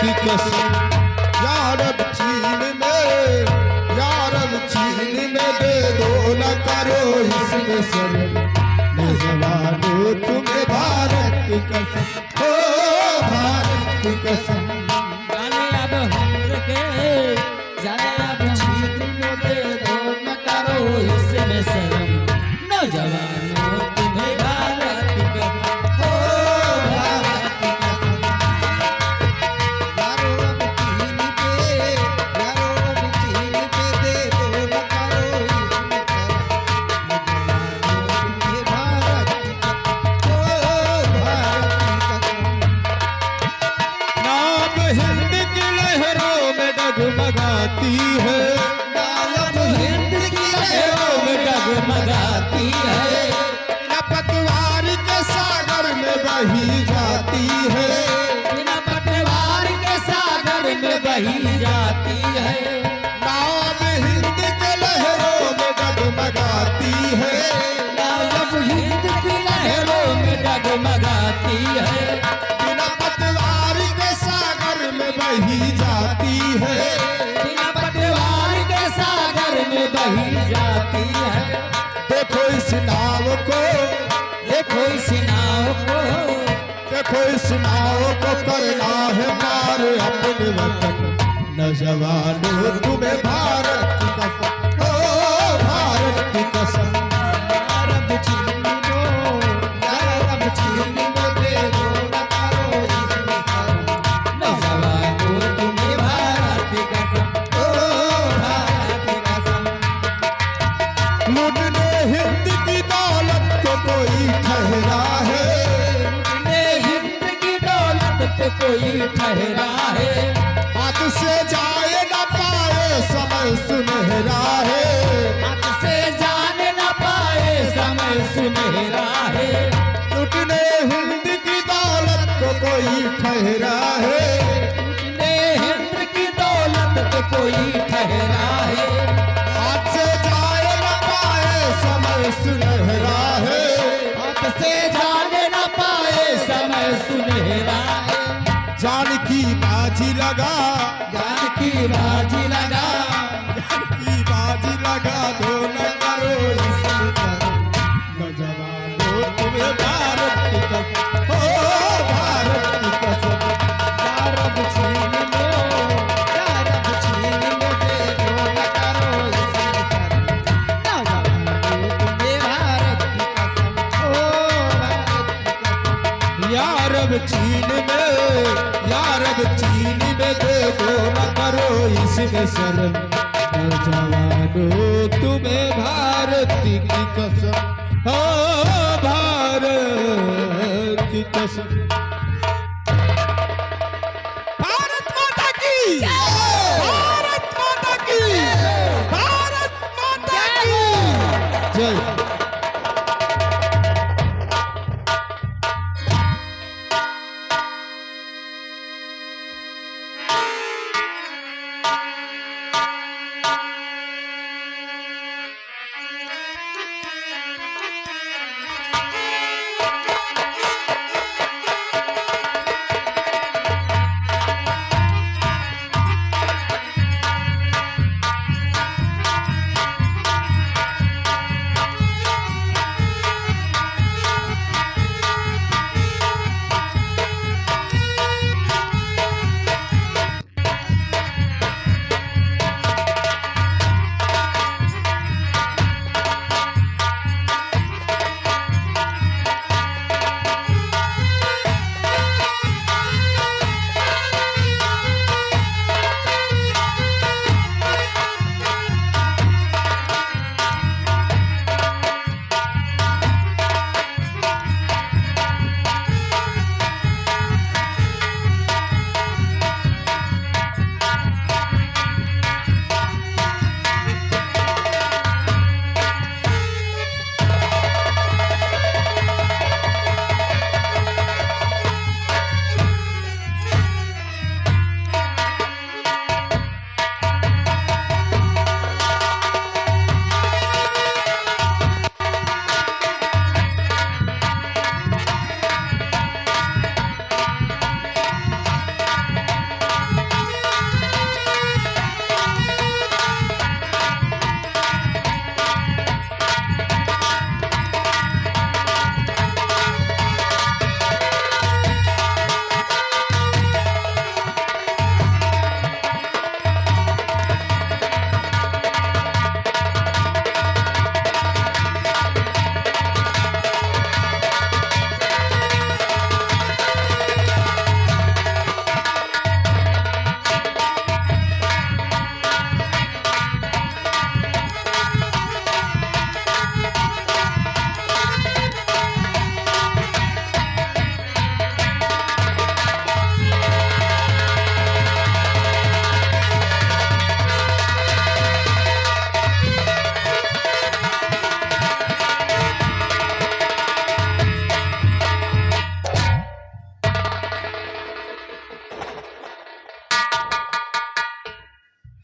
की कसम। यार अब चीन में, यार अब चीन में दे दो न करो इसमें शर्म। नौजवानों तुम्हें भारत की कसम, ओ भारत की कसम। जाने अब हिंद के, जाने अब चीन में दे दो न करो इसमें शर्म। नौजवानों तुम्हें भारत की कसम, ओ भारत की कसम। यारो अब चीन पे, यारो अब चीन पे दे दो न करो इसमें शर्म। नौजवानों तुम्हें भारत की कसम, ओ भारत की कसम। नाम हिंद की लहरों में डगमगाती है, नाम हिंद की लहरों में डगमगाती है। बिना पतवार के सागर में बही जाती है। बिना पटवार के सागर में बही जाती है। नाम हिंद के लहरों में डगमगाती है, नाम हिंद की लहरों में डगमगाती है। बिना पतवार के सागर में बही जाती है। बिना पटवार के सागर में बही जाती है। देखो इस नाव को, देखो इस नाव को, देखो इस नाव को करना है पार अपने वतन। नौजवानों तुम्हें भारत की कसम, ओ भारत की कसम। यार अब चीन दो, यार अब चीन में दे दो न करो इसमें शर्म। नौजवानों तुम्हें भारत की कसम, ओ भारत की कसम। लूटने हिंद की दौलत को कोई ठहरा है, ने हिंद की दौलत पे कोई ठहरा है। हाथ से जाए न पाए समय सुनहरा है। हाथ से जाने न पाए समय सुनहरा है। लूटने हिंद की दौलत को कोई ठहरा है, ने हिंद की दौलत पे कोई ठहरा है। हाथ से जाए न पाए समय सुनहरा है। हाथ से जाने न पाए समय सुनहरा है। जान की बाजी लगा, जान की बाजी लगा, जान की बाजी लगा दो न करो इसमें शर्म। नौजवानों तुम्हें भारत की कसम, ओ भारत की कसम। यार अब चीन दो, यार अब चीन में दे दो न करो इसमें शर्म। नौजवानों तुम्हें भारत की कसम, ओ भारत की कसम। यार अब चीन में, यार अब चीन में दे दो न करो इसमें शर्म। नौजवानों तुम्हें भारत की कसम, ओ भारत की कसम। भारत माता की, भारत माता की, भारत माता की जय।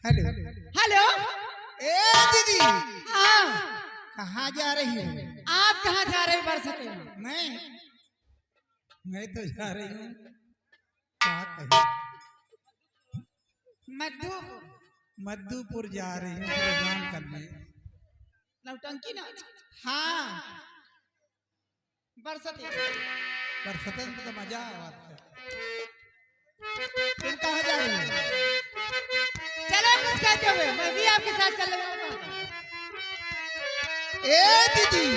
Hello hello. ए दीदी, हाँ, कहाँ जा रही हो? आप कहाँ जा रहे हो बरसते? मैं तो जा रही हूँ, क्या कहे, मधु मधुपुर जा रही हूँ प्रोग्राम करने। नौटंकी ना। हाँ, बरसते। बरसतन तो मजा आता है। तुम कहाँ जा रही हो? चलो कुछ कहते हुए मैं भी आपके साथ चल रहा हूँ। ए दीदी,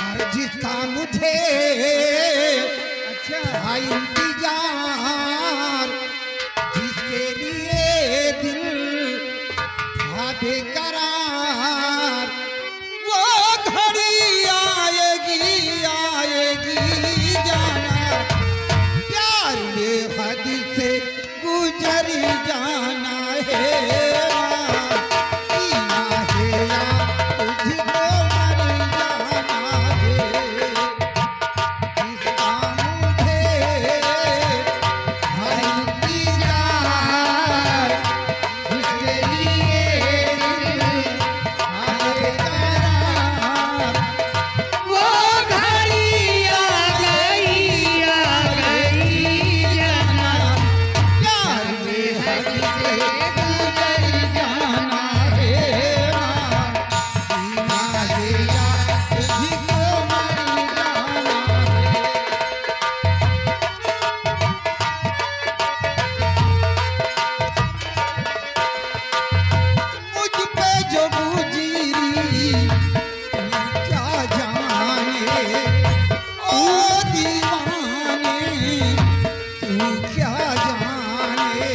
हर जिसका मुझे अच्छा, था इंतजार, जिसके लिए दिल था बेकरार, वो घड़ी आएगी आएगी जाना, प्यार में हद से गुजरी जाना है। जीना है या तुझको मर जाना है, जिसका मुझे है इंतजार, जिसके लिए दिल है बेकरार, वो घड़ी आ गई जाना, प्यार में हद से गुजरी जाना है। जीना है या तुझको मर जाना है। मुझ पे जो गुजरी तू क्या जाने, ओ दीवाने तू क्या जाने,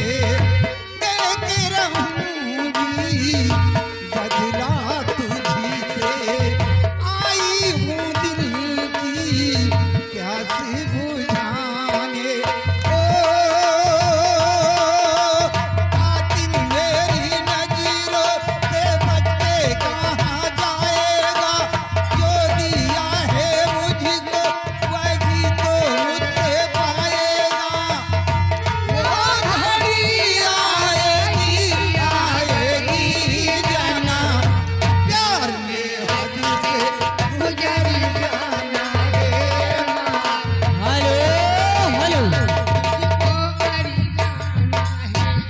देते रहूंगी बदला तुझी से, आई हूँ दिल की प्यास बुझाने। ओ कातिल मेरी नजरों से बच के कहाँ जाएगा, जो दिया है मुझको वही तो मुझसे पाएगा। वो घड़ी आएगी आएगी जाना, प्यार में हद से गुजरी जाना है। Hello hello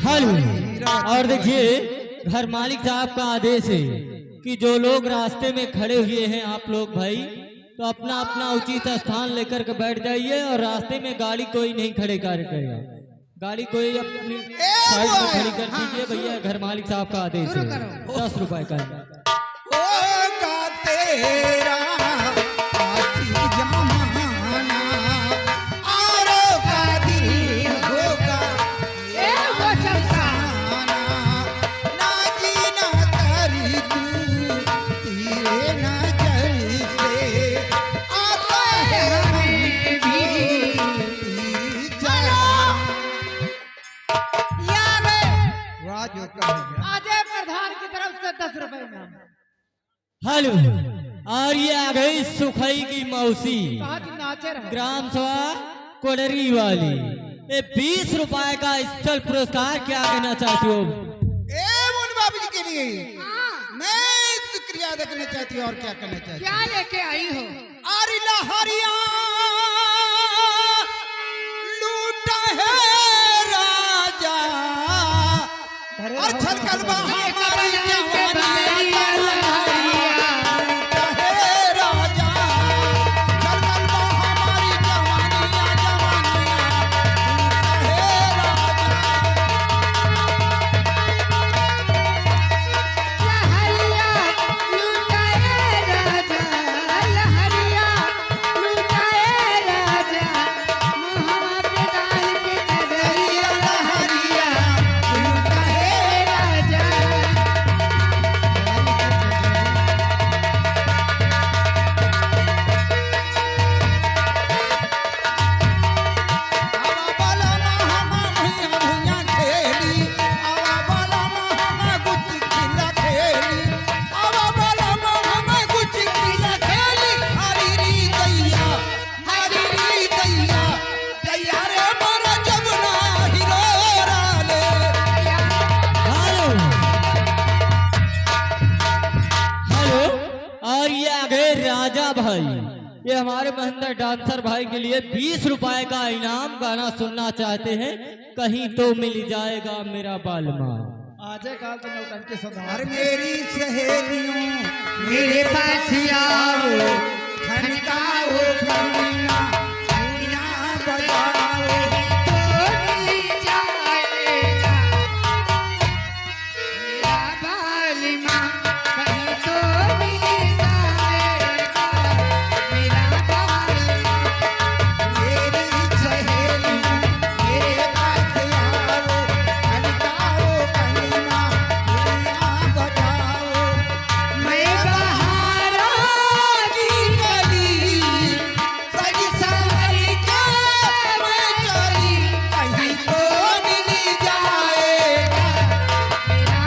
hello. और देखिए, घर मालिक साहब का आदेश है कि जो लोग रास्ते में खड़े हुए हैं आप लोग भाई, तो अपना अपना उचित स्थान लेकर के बैठ जाइए और रास्ते में गाड़ी कोई नहीं खड़े करेगा। गाड़ी कोई अपनी साइड में खड़ी कर दीजिए भैया, घर मालिक साहब का आदेश है। 10 रुपए का। होगा तेरा आशिक जमाना, औरों का दिल होगा तेरा निशाना, ना जीना करी तू तेरे नजर से, आता है हमें भी तेरी जवान। ये आ गए वाह जो कहेगा। अजय प्रधान की तरफ से 10 रुपए इनाम। हेलो। और ये आ गई सुखई की मौसी, बहुत ही नाचे रहे। ग्राम सभा कोडरी वाली। ये 20 रुपए का स्थल पुरस्कार क्या कहना चाहती हो? ए मोन बाबू जी के लिए मैं शुक्रिया अदा करना चाहती हूँ। और क्या करना चाहती हूँ? क्या लेके आई हो? आरिला हरिया लूटा है राजा, और छलकल हमारी जवानी लूटा है राजा, छलकल हमारी जवानियाँ जवानियाँ लूटा है राजा। लहरिया लुटाए राजा, लहरिया लुटाए राजा, मुहम्मा पे डाल के कदरिया, लहरिया लुटाए राजा। ये हमारे महेंद्र डांसर भाई के लिए 20 रुपए का इनाम गाना सुनना चाहते हैं, कहीं तो मिल जाएगा मेरा बालमा। आज काल तो नौटंकी सुधार। और मेरी सहेलियों मेरे पास आओ, खनकाओ कमीना, चूड़ियां बजाओ, तो मिल जाएगा मेरा बालमा, कहीं तो मिल जाएगा मेरा बालमा। मेरी सहेलियों मेरे पास आओ, खनकाओ कमीना, चूड़ियां बजाओ, मैं बहारा की गली सज संवर के मैं चली, कहीं तो मिल जाएगा मेरा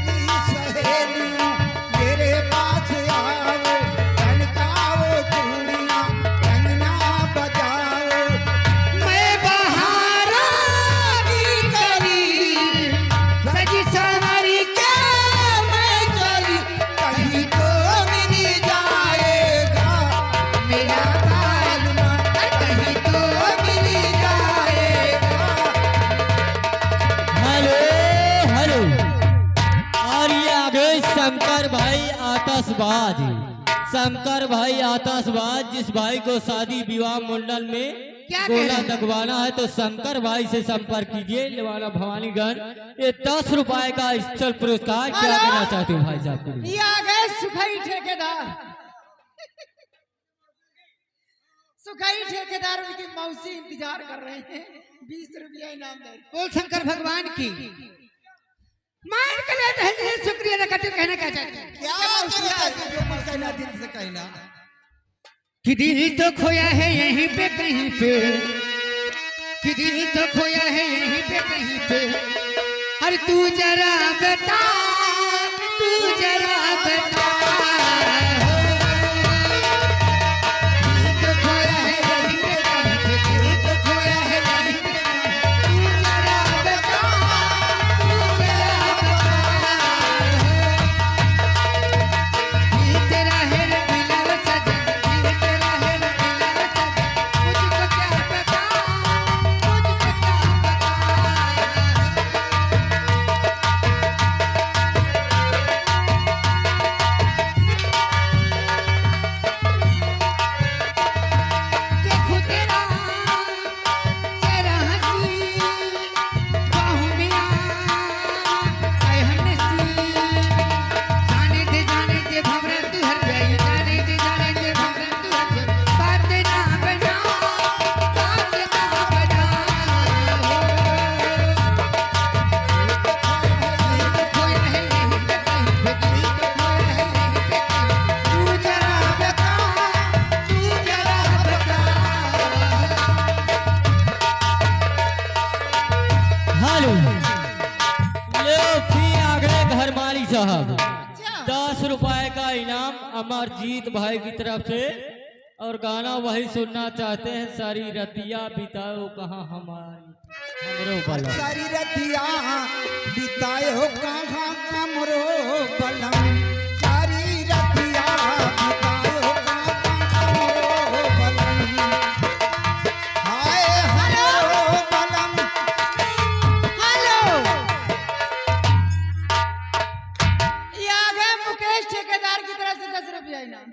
मेरी सहेलियों मेरे पास आओ, खनकाओ चूड़ियां, कंगना बजाओ, मैं बहारा की गली सज संवर के मैं चली, कहीं तो मिल जाएगा मेरा बालमा, कहीं तो मिल जाएगा। Hello hello. और ये आगे शंकर भाई आतशबाज, शंकर भाई आतशबाज, जिस भाई को शादी विवाह मुंडन में क्या कह गोला रहे हैं? दगवाना है तो शंकर भाई से संपर्क कीजिए। लेवाना भवानीगंज। ये 10 रुपए का स्थल पुरस्कार। क्या हेलो। कहना चाहते हो भाई साहब के लिए? ये आ गए सुखाई ठेकेदार। सुखाई ठेकेदार उनकी मौसी इंतजार कर रहे हैं। 20 रुपया इनाम दे। बोल शंकर भगवान की। मान के लिए धन्य शुक्रिया अदा करते कहना क्या चाहते हैं? क्या कहना दिल से कहना। कि दिल तो खोया है यहीं पे कहीं पे, कि दिल तो खोया है यहीं पे कहीं पे, अरे तू जरा बता, तू जरा बता, दिल तो खोया है यहीं पे कहीं पे, दिल तो खोया है यहीं पे कहीं पे, तू जरा बता, तू जरा बता, दिल तेरा है रे दिल सजन, दिल तेरा है रे दिल सजन, मुझको क्या पता, मुझको क्या देखो तेरा चेहरा हंसी, बाहों में आए हम नसी, जाने दे भंवरा तू हर जाई, जाने दे भंवरा तू हर जाई, बात ना बना, बात ना बना, दिल तो खोया है यहीं पे कहीं पे, दिल तो खोया है यहीं पे कहीं, तू जरा बता, तू जरा बता। हेलो। ले फिर आगे घर मालिक साहब, 10 रुपए का इनाम अमरजीत भाई की तरफ से। और गाना वही सुनना चाहते हैं, सारी रतिया बिताओ कहाँ हमारी हमरो बला। सारी रतिया बितायो कहाँ हमरो बलम, सारी रतिया बितायो कहाँ हमरो बलम, हाय हमरो बलम, हेलो ये आ गए मुकेश ठेकेदार की तरफ से 10 रुपया इनाम।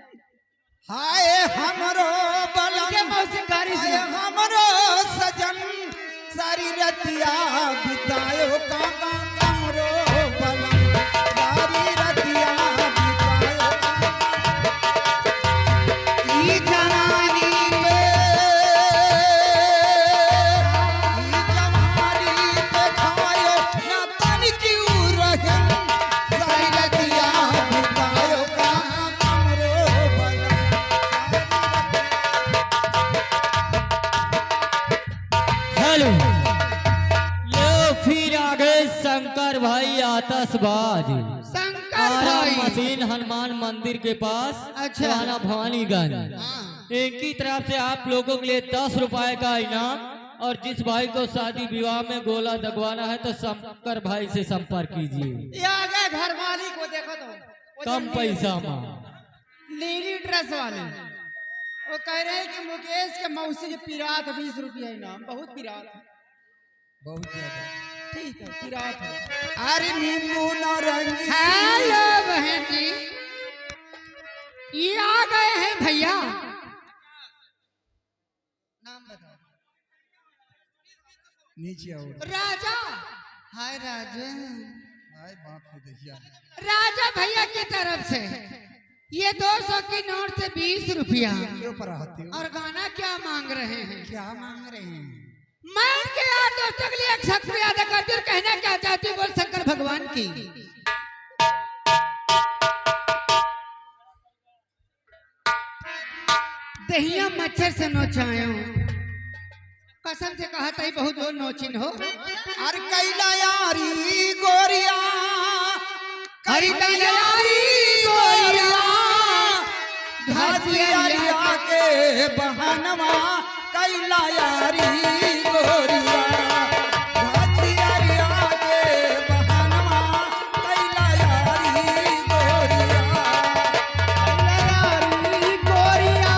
हाय हमरो बलम, इनके मौसी गाड़ी से। हाय हमरो सजन, सारी रतिया बितायो कहाँ हमरो बलम, सारी रतिया बितायो ई जवानी खायो ना तन क्यों रहम, सारी रतिया बितायो कहाँ हमरो बलम। हेलो। ले फिर आगे शंकर भाई आतशबाज, शंकर आरा भाई मशीन हनुमान मंदिर के पास, अच्छा। थाना भवानीगंज। हाँ। इनकी तरफ से आप लोगों के लिए 10 रुपए का इनाम और जिस भाई को शादी विवाह में गोला दगवाना है तो शंकर भाई से संपर्क कीजिए। ये आ गए घर मालिक को, देखो तो वो कम जो पैसा में नीली ड्रेस वाले, वो कह रहे हैं कि मुकेश के मौसी के पिरात 20 रुपया इनाम। बहुत पिरात है, बहुत ज्यादा। ठीक है पिरात है। अरे नींबू नारंगी। हेलो बहन जी, ये आ गए हैं भैया। नाम बताओ। नीचे आओ। राजा, हाय राजा। हाय बाप रे देखिए। राजा भैया की तरफ से ये 200 की नोट से 20 रुपया। क्यों पराते हो? और गाना क्या मांग रहे हैं? क्या मांग रहे हैं? मैं इनके यार दोस्तों के लिए एक शख्स याद करती हूँ, कहना क्या चाहती हूँ, बोल शंकर भगवान की। दहिया मच्छर से नोचायो, कसम से कहा था बहुत वो नोचिन हो। अरे कैला यारी गोरिया, हरी यारी गोरिया, घासिया के बहनवा कैला यारी गोरिया, घासिया के बहनवा कैला यारी गोरिया। यारी गोरिया,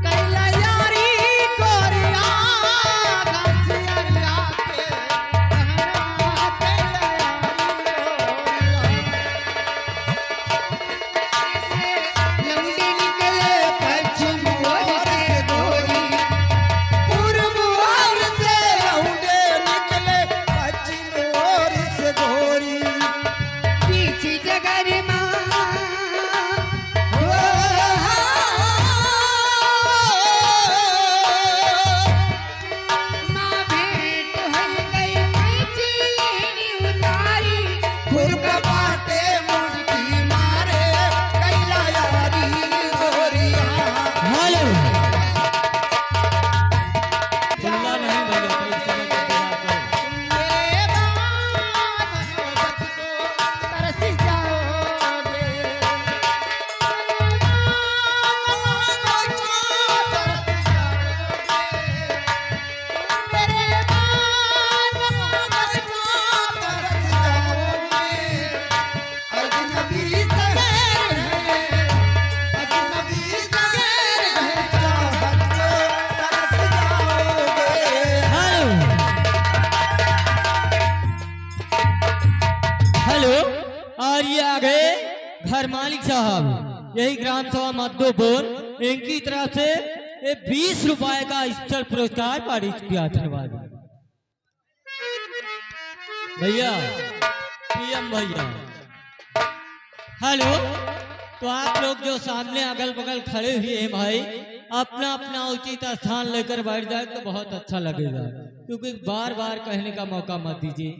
कैला यारी गोरिया, घासिया के बहनवा कैला यारी गोरिया। लौंडी निकले पश्चिम ओर से गोरी, पूर्व ओर से लौंडे निकले पश्चिम ओर से गोरी। बीच जगर माँ माँ भेंट हो गई, मछली उतारी। खुरप बाटे मुट्ठी मारे कैला यारी गोरिया। हेलो चिल्ला नहीं भैया, कोई समझ के बात करो। मेरे मनोबत को तरस जाओगे, मेरे मनोबत को तरस जाओगे। अजनबी सगैर है, अजनबी सगैर है, चाहत को तरस जाओगे। हेलो, और ये आ गए घर मालिक साहब, यही ग्राम सभा मधुपुर, इनकी तरफ से ये 20 रुपए का स्थल पुरस्कार पारित किया। धन्यवाद भैया, पीएम भैया। हेलो, तो आप लोग जो सामने अगल बगल खड़े हुए हैं भाई, अपना अपना उचित स्थान लेकर बैठ जाए तो बहुत अच्छा लगेगा, क्योंकि बार बार कहने का मौका मत दीजिए।